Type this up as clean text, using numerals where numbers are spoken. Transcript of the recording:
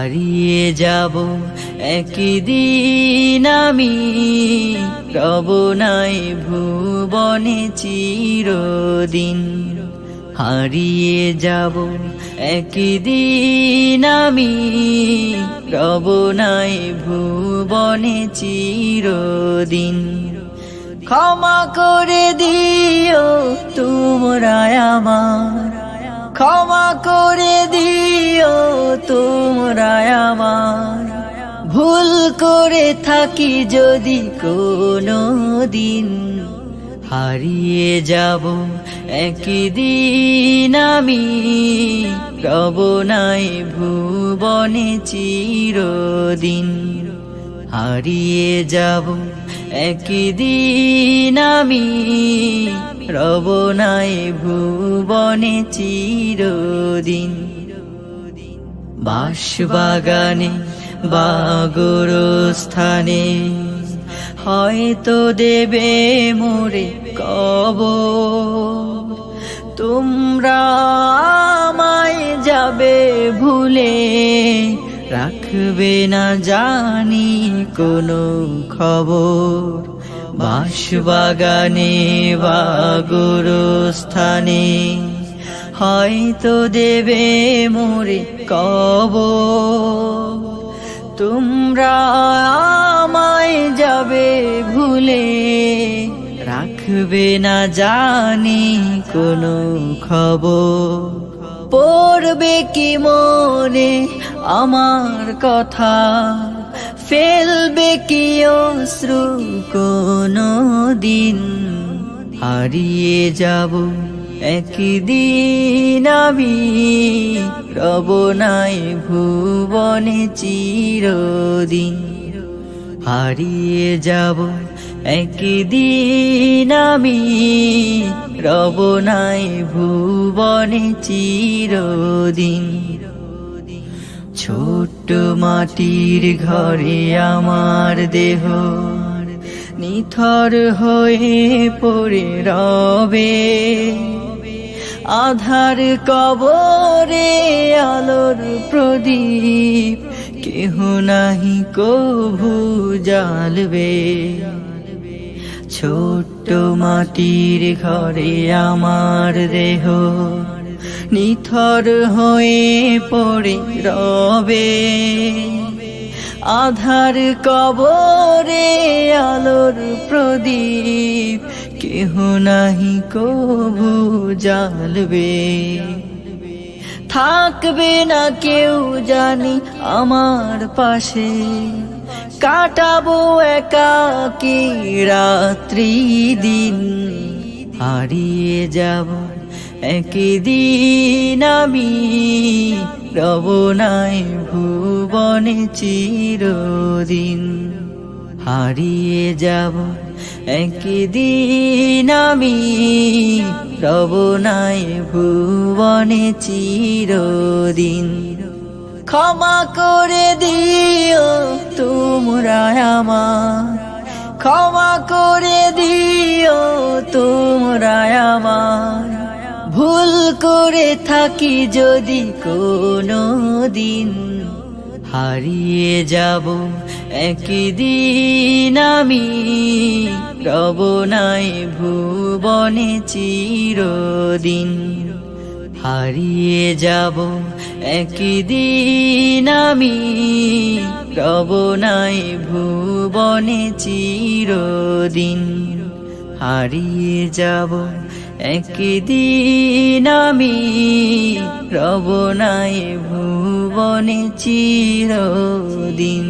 হারিয়ে যাব একদিন আমি, রব নাই ভুবনে চিরদিন। হারিয়ে যাব একদিন আমি, রব নাই ভুবনে চিরদিন। ক্ষমা করে দিও তোমরা আমার, ক্ষমা করে দিও তোমরা আমার। ভুল করে থাকি যদি কোনো দিন, হারিয়ে যাব একদিন আমি, রব নাই ভুবনে চিরদিন। হারিয়ে যাব একদিন আমি, রব নাই ভুবনে চিরদিন। বাঁশবাগানে বা গোরস্থানে হয়তো দেবে মোরে কবর। তোমরা আমায় যাবে ভুলে, রাখবে না জানি কোনো খবর। বাঁশবাগানে বা গোরস্থানে হয়তো দেবে মোরে কবর। তোমরা আমায় যাবে ভুলে, রাখবে না জানি কোনো খবর। পড়বে কি মনে আমার কথা, ফেলবে কি অশ্রু কোনো দিন। হারিয়ে যাব একদিন আমি, রব নাই ভুবনে চিরদিন। হারিয়ে যাব একদিন আমি, রব নাই ভুবনে চিরদিন। ছোট্ট মাটির ঘরে আমার দেহ নিথর হয়ে পড়ে রবে। আধার কবরে আলোর প্রদীপ কেহ নাহি কভু জ্বালবে। ছোট্ট মাটির ঘরে আমার দেহ নিথর হয়ে পড়ে রবে। আধার কবরে আলোর প্রদীপ কেহ নাহি কভু জ্বালবে। থাকবে না কেউ জানি আমার পাশে, কাটাবো একাকী রাত্রি দিন। হারিয়ে যাব একদিন আমি, রব নাই ভুবনে চিরদিন। হারিয়ে যাব একদিন আমি, রব নাই ভুবনে চিরদিন। ক্ষমা করে দিও তোমরা আমার, ক্ষমা করে দিও তোমরা আমার। ভুল করে থাকি যদি কোনো দিন, হারিয়ে যাব একদিন আমি, রব নাই ভুবনে চিরদিন। হারিয়ে যাব একদিন আমি, রব নাই ভুবনে চিরদিন। হারিয়ে যাব একদিন আমি, রব নাই ভুবনে চিরদিন।